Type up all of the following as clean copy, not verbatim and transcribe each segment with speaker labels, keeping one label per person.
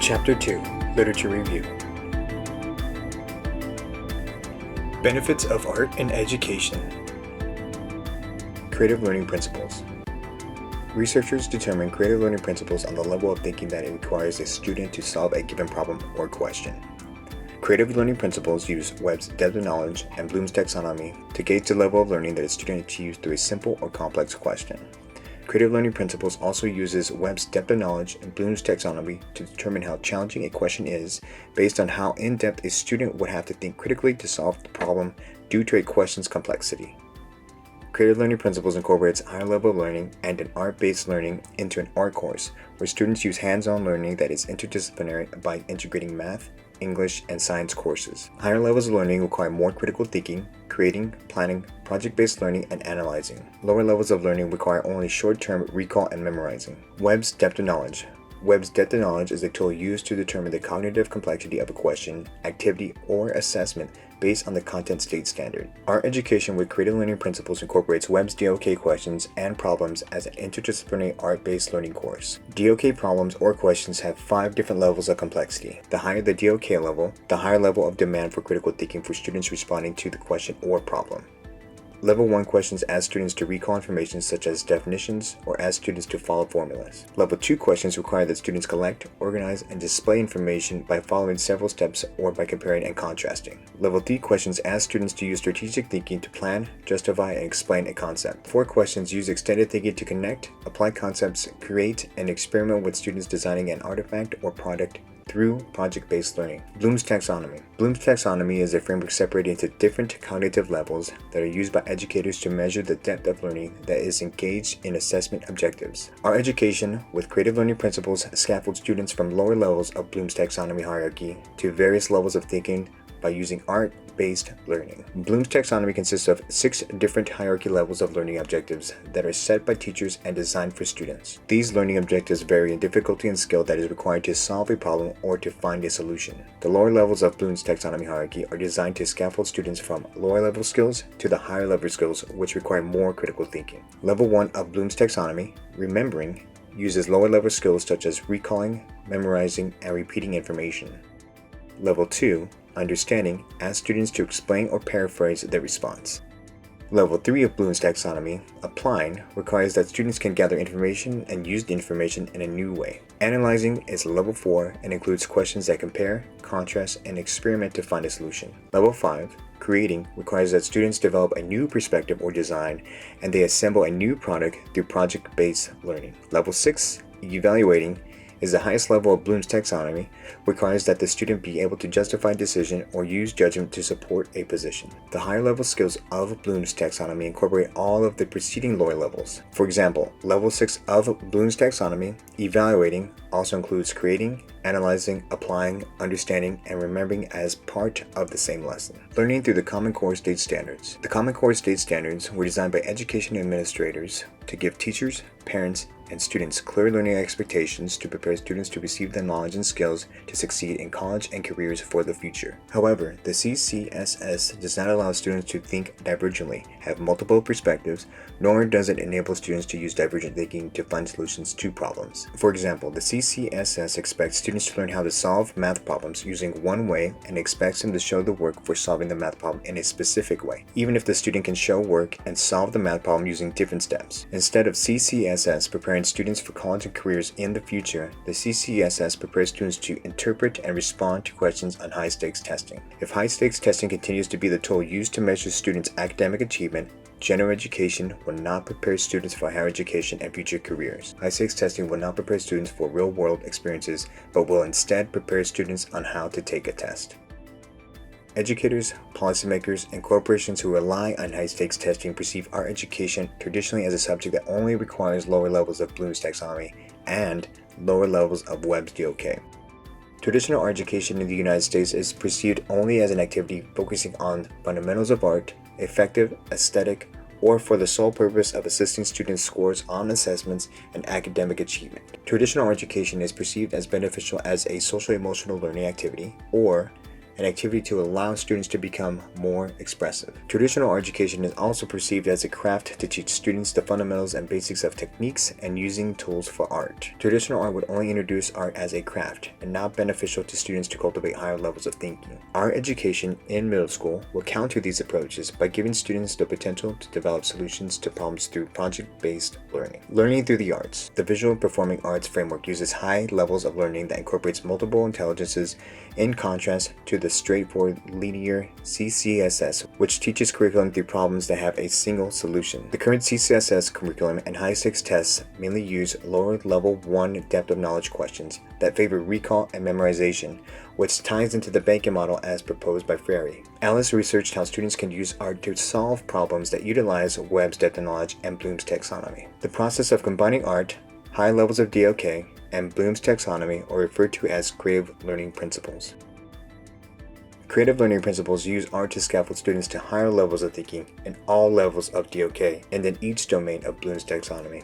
Speaker 1: Chapter 2, Literature Review. Benefits of Art in Education. Creative Learning Principles. Researchers determine creative learning principles on the level of thinking that it requires a student to solve a given problem or question. Creative learning principles use Webb's depth of knowledge and Bloom's taxonomy to gauge the level of learning that a student achieves through a simple or complex question. Creative learning principles also uses Webb's depth of knowledge and Bloom's taxonomy to determine how challenging a question is based on how in-depth a student would have to think critically to solve the problem due to a question's complexity. Creative learning principles incorporates higher level of learning and an art-based learning into an art course where students use hands-on learning that is interdisciplinary by integrating math, English, and science courses. Higher levels of learning require more critical thinking, creating, planning, project-based learning, and analyzing. Lower levels of learning require only short-term recall and memorizing. Webb's depth of knowledge. Webb's depth of knowledge is a tool used to determine the cognitive complexity of a question, activity, or assessment based on the content state standard. Art education with creative learning principles incorporates Webb's DOK questions and problems as an interdisciplinary art-based learning course. DOK problems or questions have 5 different levels of complexity. The higher the DOK level, the higher level of demand for critical thinking for students responding to the question or problem. Level 1 questions ask students to recall information such as definitions or ask students to follow formulas. Level 2 questions require that students collect, organize, and display information by following several steps or by comparing and contrasting. Level 3 questions ask students to use strategic thinking to plan, justify, and explain a concept. 4 questions use extended thinking to connect, apply concepts, create, and experiment with students designing an artifact or product through project-based learning. Bloom's taxonomy. Bloom's taxonomy is a framework separated into different cognitive levels that are used by educators to measure the depth of learning that is engaged in assessment objectives. Our education with creative learning principles scaffolds students from lower levels of Bloom's taxonomy hierarchy to various levels of thinking by using art-based learning. Bloom's taxonomy consists of 6 different hierarchy levels of learning objectives that are set by teachers and designed for students. These learning objectives vary in difficulty and skill that is required to solve a problem or to find a solution. The lower levels of Bloom's taxonomy hierarchy are designed to scaffold students from lower level skills to the higher level skills which require more critical thinking. Level 1 of Bloom's taxonomy, remembering, uses lower level skills such as recalling, memorizing, and repeating information. Level 2, understanding, asks students to explain or paraphrase their response. Level 3 of Bloom's taxonomy, applying, requires that students can gather information and use the information in a new way. Analyzing is level 4 and includes questions that compare, contrast, and experiment to find a solution. Level 5, creating, requires that students develop a new perspective or design and they assemble a new product through project-based learning. Level 6, evaluating, is the highest level of Bloom's taxonomy, requires that the student be able to justify a decision or use judgment to support a position. The higher level skills of Bloom's taxonomy incorporate all of the preceding lower levels. For example, level 6 of Bloom's taxonomy, evaluating, also includes creating, analyzing, applying, understanding, and remembering as part of the same lesson. Learning through the Common Core State Standards. The Common Core State Standards were designed by education administrators to give teachers, parents, and students clear learning expectations to prepare students to receive the knowledge and skills to succeed in college and careers for the future. However, the CCSS does not allow students to think divergently, have multiple perspectives, nor does it enable students to use divergent thinking to find solutions to problems. For example, the CCSS expects students to learn how to solve math problems using one way and expects them to show the work for solving the math problem in a specific way, even if the student can show work and solve the math problem using different steps. Instead of CCSS preparing students for college and careers in the future, the CCSS prepares students to interpret and respond to questions on high-stakes testing. If high-stakes testing continues to be the tool used to measure students' academic achievement, general education will not prepare students for higher education and future careers. High-stakes testing will not prepare students for real-world experiences, but will instead prepare students on how to take a test. Educators, policymakers, and corporations who rely on high-stakes testing perceive art education traditionally as a subject that only requires lower levels of Bloom's taxonomy and lower levels of Webb's DOK. Traditional art education in the United States is perceived only as an activity focusing on fundamentals of art, effective, aesthetic, or for the sole purpose of assisting students' scores on assessments and academic achievement. Traditional art education is perceived as beneficial as a social-emotional learning activity, or an activity to allow students to become more expressive. Traditional art education is also perceived as a craft to teach students the fundamentals and basics of techniques and using tools for art. Traditional art would only introduce art as a craft and not beneficial to students to cultivate higher levels of thinking. Art education in middle school will counter these approaches by giving students the potential to develop solutions to problems through project-based learning. Learning through the arts. The visual performing arts framework uses high levels of learning that incorporates multiple intelligences in contrast to the straightforward linear CCSS, which teaches curriculum through problems that have a single solution. The current CCSS curriculum and high-stakes tests mainly use lower level 1 depth of knowledge questions that favor recall and memorization, which ties into the banking model as proposed by Frary. Alice researched how students can use art to solve problems that utilize Webb's depth of knowledge and Bloom's taxonomy. The process of combining art, high levels of DOK, and Bloom's taxonomy are referred to as creative learning principles. Creative learning principles use art to scaffold students to higher levels of thinking in all levels of DOK and in each domain of Bloom's taxonomy.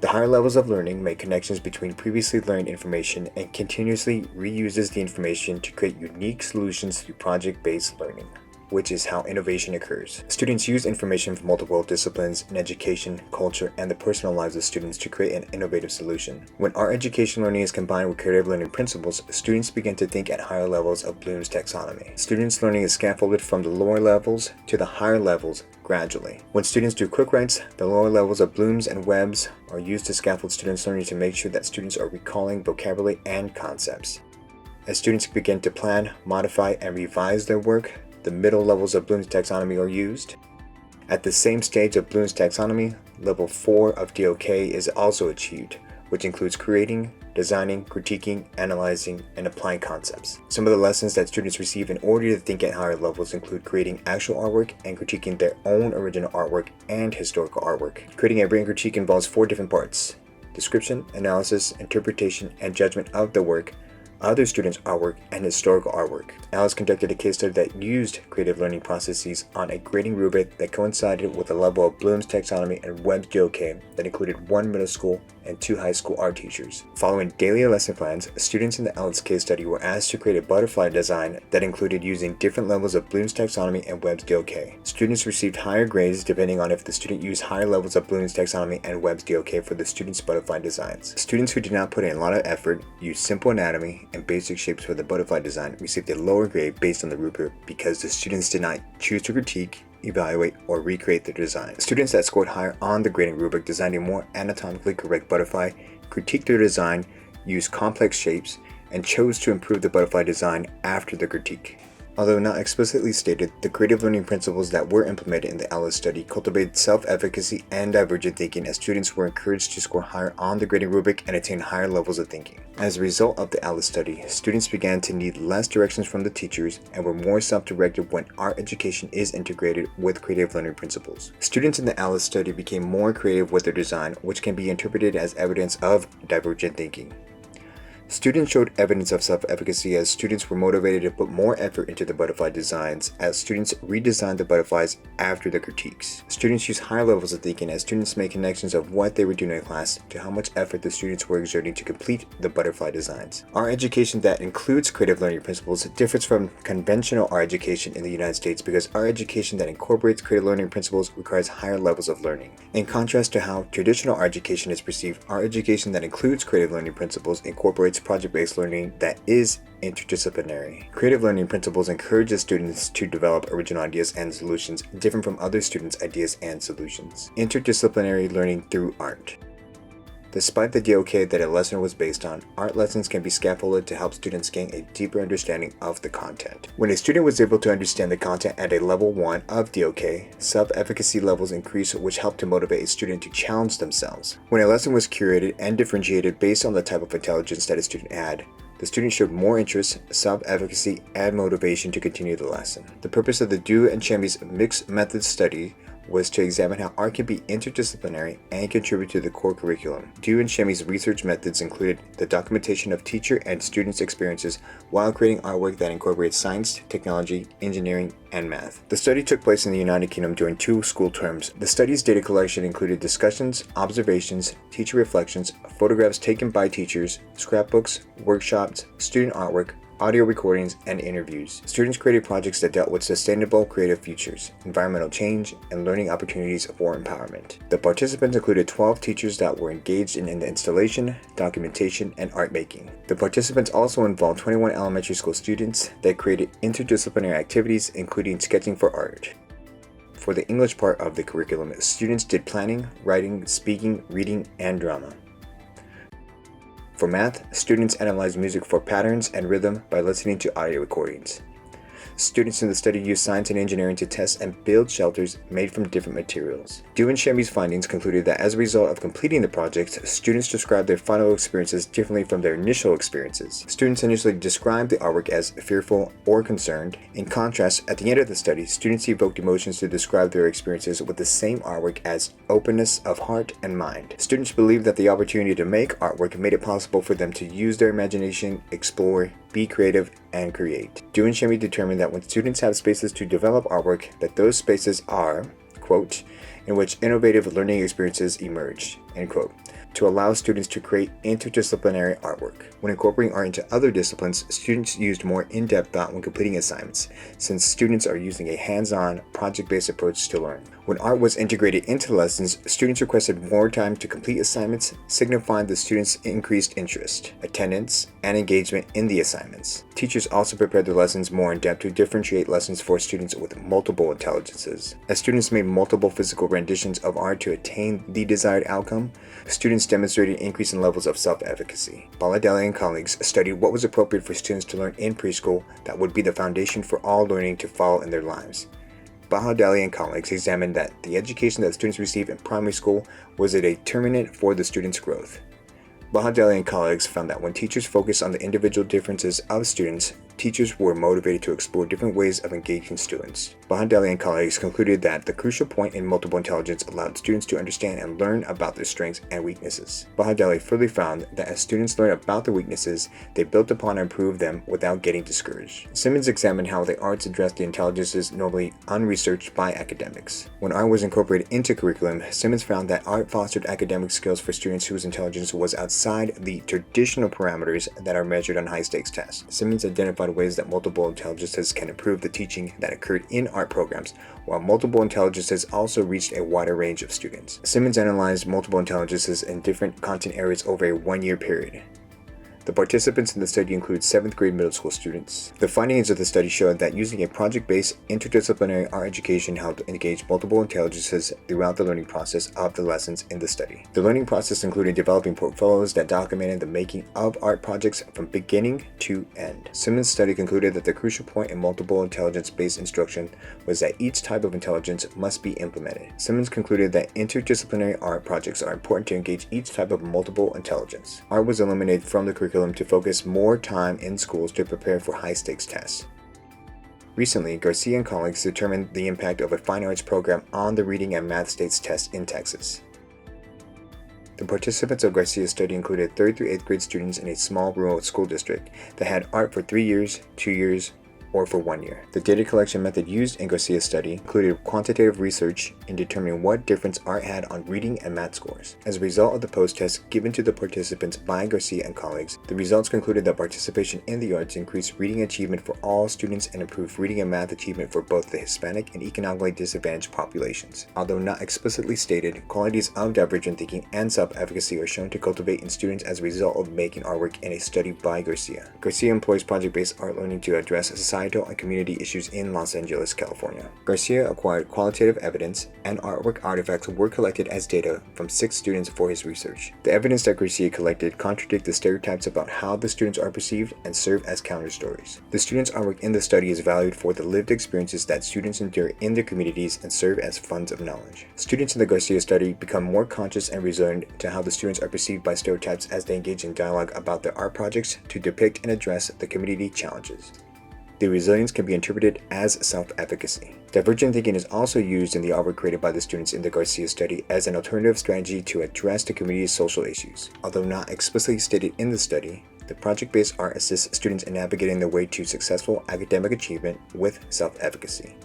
Speaker 1: The higher levels of learning make connections between previously learned information and continuously reuses the information to create unique solutions through project-based learning, which is how innovation occurs. Students use information from multiple disciplines in education, culture, and the personal lives of students to create an innovative solution. When art education learning is combined with creative learning principles, students begin to think at higher levels of Bloom's taxonomy. Students' learning is scaffolded from the lower levels to the higher levels gradually. When students do quick writes, the lower levels of Bloom's and Webb's are used to scaffold students' learning to make sure that students are recalling vocabulary and concepts. As students begin to plan, modify, and revise their work, the middle levels of Bloom's taxonomy are used. At the same stage of Bloom's taxonomy, level 4 of DOK is also achieved, which includes creating, designing, critiquing, analyzing, and applying concepts. Some of the lessons that students receive in order to think at higher levels include creating actual artwork and critiquing their own original artwork and historical artwork. Creating a written critique involves 4 different parts: description, analysis, interpretation, and judgment of the work, other students' artwork, and historical artwork. Alice conducted a case study that used creative learning processes on a grading rubric that coincided with the level of Bloom's taxonomy and Webb's DOK that included 1 middle school and 2 high school art teachers. Following daily lesson plans, students in the Alice case study were asked to create a butterfly design that included using different levels of Bloom's taxonomy and Webb's DOK. Students received higher grades depending on if the student used higher levels of Bloom's taxonomy and Webb's DOK for the student's butterfly designs. Students who did not put in a lot of effort, used simple anatomy and basic shapes for the butterfly design, received a lower grade based on the rubric because the students did not choose to critique, evaluate, or recreate the design. Students that scored higher on the grading rubric designed a more anatomically correct butterfly, critiqued their design, used complex shapes, and chose to improve the butterfly design after the critique. Although not explicitly stated, the creative learning principles that were implemented in the Alice study cultivated self-efficacy and divergent thinking as students were encouraged to score higher on the grading rubric and attain higher levels of thinking. As a result of the Alice study, students began to need less directions from the teachers and were more self-directed when art education is integrated with creative learning principles. Students in the Alice study became more creative with their design, which can be interpreted as evidence of divergent thinking. Students showed evidence of self-efficacy as students were motivated to put more effort into the butterfly designs as students redesigned the butterflies after the critiques. Students used higher levels of thinking as students made connections of what they were doing in class to how much effort the students were exerting to complete the butterfly designs. Art education that includes creative learning principles differs from conventional art education in the United States because art education that incorporates creative learning principles requires higher levels of learning. In contrast to how traditional art education is perceived, art education that includes creative learning principles incorporates project-based learning that is interdisciplinary. Creative learning principles encourages students to develop original ideas and solutions different from other students' ideas and solutions. Interdisciplinary learning through art. Despite the DOK that a lesson was based on, art lessons can be scaffolded to help students gain a deeper understanding of the content. When a student was able to understand the content at a level 1 of DOK, self-efficacy levels increased, which helped to motivate a student to challenge themselves. When a lesson was curated and differentiated based on the type of intelligence that a student had, the student showed more interest, self-efficacy, and motivation to continue the lesson. The purpose of the Dew and Chemy's mixed methods study was to examine how art can be interdisciplinary and contribute to the core curriculum. Dew and Chemy's research methods included the documentation of teacher and students' experiences while creating artwork that incorporates science, technology, engineering, and math. The study took place in the United Kingdom during 2 school terms. The study's data collection included discussions, observations, teacher reflections, photographs taken by teachers, scrapbooks, workshops, student artwork, audio recordings, and interviews. Students created projects that dealt with sustainable creative futures, environmental change, and learning opportunities for empowerment. The participants included 12 teachers that were engaged in the installation, documentation, and art making. The participants also involved 21 elementary school students that created interdisciplinary activities, including sketching for art. For the English part of the curriculum, students did planning, writing, speaking, reading, and drama. For math, students analyzed music for patterns and rhythm by listening to audio recordings. Students in the study used science and engineering to test and build shelters made from different materials. Duinshemi's findings concluded that as a result of completing the project, students described their final experiences differently from their initial experiences. Students initially described the artwork as fearful or concerned. In contrast, at the end of the study, students evoked emotions to describe their experiences with the same artwork as openness of heart and mind. Students believed that the opportunity to make artwork made it possible for them to use their imagination, explore, be creative, and create. Duinshemi determined that when students have spaces to develop artwork, that those spaces are, quote, in which innovative learning experiences emerge, end quote, to allow students to create interdisciplinary artwork. When incorporating art into other disciplines, students used more in-depth thought when completing assignments, since students are using a hands-on, project-based approach to learn. When art was integrated into the lessons, students requested more time to complete assignments, signifying the students' increased interest, attendance, and engagement in the assignments. Teachers also prepared the lessons more in depth to differentiate lessons for students with multiple intelligences. As students made multiple physical renditions of art to attain the desired outcome, students demonstrated an increase in levels of self-efficacy. Baladelli and colleagues studied what was appropriate for students to learn in preschool that would be the foundation for all learning to follow in their lives. Baladelli and colleagues examined that the education that students receive in primary school was a determinant for the students' growth. Baladelli and colleagues found that when teachers focused on the individual differences of students, teachers were motivated to explore different ways of engaging students. Baladelli and colleagues concluded that the crucial point in multiple intelligence allowed students to understand and learn about their strengths and weaknesses. Baladelli further found that as students learned about their weaknesses, they built upon and improved them without getting discouraged. Simmons examined how the arts addressed the intelligences normally unresearched by academics. When art was incorporated into curriculum, Simmons found that art fostered academic skills for students whose intelligence was outside the traditional parameters that are measured on high-stakes tests. Simmons identified ways that multiple intelligences can improve the teaching that occurred in art programs, while multiple intelligences also reached a wider range of students. Simmons analyzed multiple intelligences in different content areas over a one-year period. The participants in the study include 7th grade middle school students. The findings of the study showed that using a project-based interdisciplinary art education helped engage multiple intelligences throughout the learning process of the lessons in the study. The learning process included developing portfolios that documented the making of art projects from beginning to end. Simmons' study concluded that the crucial point in multiple intelligence-based instruction was that each type of intelligence must be implemented. Simmons concluded that interdisciplinary art projects are important to engage each type of multiple intelligence. Art was eliminated from the curriculum to focus more time in schools to prepare for high-stakes tests. Recently, Garcia and colleagues determined the impact of a fine arts program on the reading and math states test in Texas. The participants of Garcia's study included 3rd through 8th grade students in a small rural school district that had art for 3 years, 2 years, or for 1 year. The data collection method used in Garcia's study included quantitative research in determining what difference art had on reading and math scores. As a result of the post-test given to the participants by Garcia and colleagues, the results concluded that participation in the arts increased reading achievement for all students and improved reading and math achievement for both the Hispanic and economically disadvantaged populations. Although not explicitly stated, qualities of divergent thinking and self-efficacy are shown to cultivate in students as a result of making artwork in a study by Garcia. Garcia employs project-based art learning to address societal and community issues in Los Angeles, California. Garcia acquired qualitative evidence, and artwork artifacts were collected as data from 6 students for his research. The evidence that Garcia collected contradict the stereotypes about how the students are perceived and serve as counter-stories. The students' artwork in the study is valued for the lived experiences that students endure in their communities and serve as funds of knowledge. Students in the Garcia study become more conscious and resilient to how the students are perceived by stereotypes as they engage in dialogue about their art projects to depict and address the community challenges. The resilience can be interpreted as self-efficacy. Divergent thinking is also used in the artwork created by the students in the Garcia study as an alternative strategy to address the community's social issues. Although not explicitly stated in the study, the project-based art assists students in navigating their way to successful academic achievement with self-efficacy.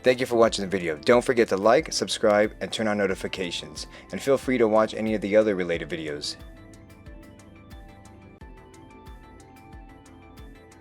Speaker 1: Thank you for watching the video. Don't forget to like, subscribe, and turn on notifications. And feel free to watch any of the other related videos.